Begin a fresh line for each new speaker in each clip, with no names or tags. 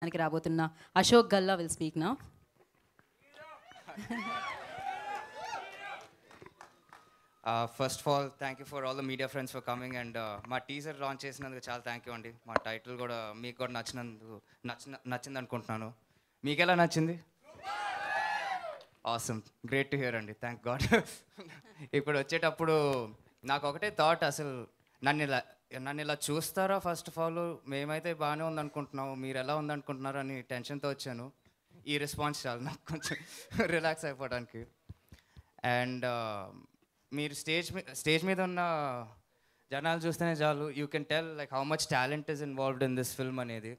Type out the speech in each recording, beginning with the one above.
మనకి రాబోతున్న Ashok Galla will speak now.
First of all, thank you for all the media friends for coming and మా teaser launch చేసినందుకు చాలా thank you అండి. మా టైటిల్ కూడా మీకు కూడా నచ్చింది అనుకుంటున్నాను. మీకు ఎలా నచ్చింది? ఆసమ్, గ్రేట్ టు హియర్ అండి, థ్యాంక్ గాడ్. ఇప్పుడు వచ్చేటప్పుడు నాకు ఒకటే థాట్, అసలు నన్ను ఇలా చూస్తారా? ఫస్ట్ ఆఫ్ ఆల్ మేమైతే బాగానే ఉందనుకుంటున్నాము, మీరు ఎలా ఉందనుకుంటున్నారు అని టెన్షన్తో వచ్చాను. ఈ రెస్పాన్స్ చాలు నాకు కొంచెం రిలాక్స్ అయిపోవడానికి. అండ్ మీరు స్టేజ్ మీద ఉన్న జనాలు చూస్తేనే చాలు, you can tell like how much talent is involved in this film అనేది.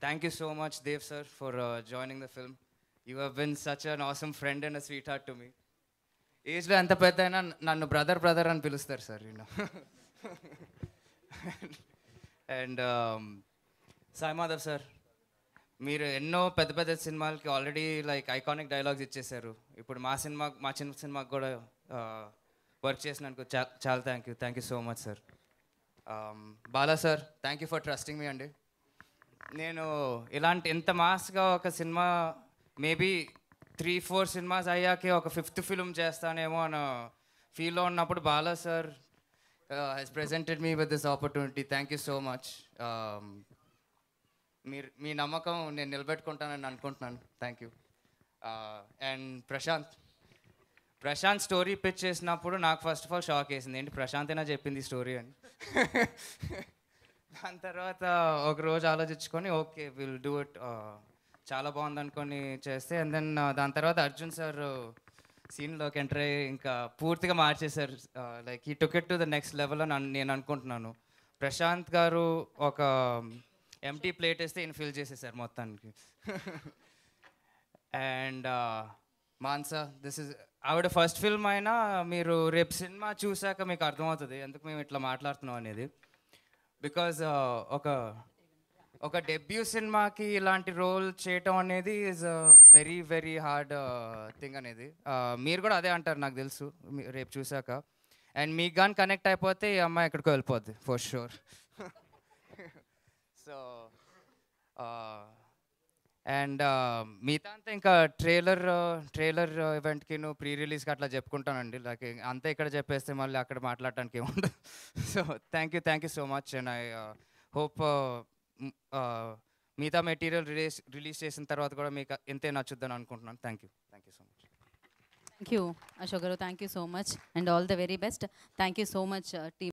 Thank you so much Dev sir for joining the film. You have been such an awesome friend and a sweetheart to me. ఏజ్లో ఎంత పెద్ద అయినా నన్ను brother అని పిలుస్తారు sir you know. And Sai Madhav sir, మీరు ఎన్నో పెద్ద పెద్ద సినిమాలకి ఆల్రెడీ లైక్ ఐకానిక్ డైలాగ్స్ ఇచ్చేసారు. ఇప్పుడు మా చిన్న సినిమాకి కూడా వర్క్ చేసినందుకు చాలా thank you so much sir. Bala sir, thank you for trusting me అండి. నేను ఇంత మాస్గా ఒక సినిమా మేబీ 3-4 సినిమాస్ అయ్యాకే ఒక 5th ఫిల్మ్ చేస్తానేమో అన్న ఫీల్లో ఉన్నప్పుడు Bala sir has presented me with this opportunity. Thank you so much. మీ నమ్మకం నేను నిలబెట్టుకుంటానని అనుకుంటున్నాను. Thank you. And Prashant story pitch చేసినప్పుడు నాకు ఫస్ట్ ఆఫ్ ఆల్ షాక్ వేసింది, ఏంటి ప్రశాంత్ అయినా చెప్పింది స్టోరీ అని. దాని తర్వాత ఒక రోజు ఆలోచించుకొని ఓకే విల్ డూ ఇట్, చాలా బాగుంది అనుకొని చేస్తే, అండ్ దెన్ దాని తర్వాత అర్జున్ సార్ సీన్లోకి ఎంటర్ అయ్యి ఇంకా పూర్తిగా మార్చేశారు. లైక్ ఈ took it to the next level అని నేను అనుకుంటున్నాను. ప్రశాంత్ గారు ఒక ఎంటీ ప్లేట్ వేస్తే ఈయన ఫిల్ చేసేసారు మొత్తానికి. అండ్ మాన్సా, దిస్ ఇస్ ఆవిడ ఫస్ట్ ఫిల్మ్ అయినా మీరు రేపు సినిమా చూసాక మీకు అర్థమవుతుంది ఎందుకు మేము ఇట్లా మాట్లాడుతున్నాం అనేది. బికాజ్ ఒక డెబ్యూ సినిమాకి ఇలాంటి రోల్ చేయటం అనేది is very very hard thing అనేది. మీరు కూడా అదే అంటారు నాకు తెలుసు రేపు చూసాక. అండ్ మీకు కానీ కనెక్ట్ అయిపోతే ఈ అమ్మాయి ఎక్కడికో వెళ్ళిపోద్ది ఫర్ షూర్. సో అండ్ మిగతా అంతా ఇంకా ట్రైలర్ ఈవెంట్కి ప్రీ రిలీజ్కి అట్లా చెప్పుకుంటానండి. లైక్ అంతా ఇక్కడ చెప్పేస్తే మళ్ళీ అక్కడ మాట్లాడటానికి ఏముండదు. So thank you so much. And I hope మిగతా మెటీరియల్ రిలీజ్ చేసిన తర్వాత కూడా మీకు ఎంతే నచ్చుద్దని అనుకుంటున్నాను. Thank you so much.
Thank you Ashok గారు, thank you so much and all the very best. Thank you so much team.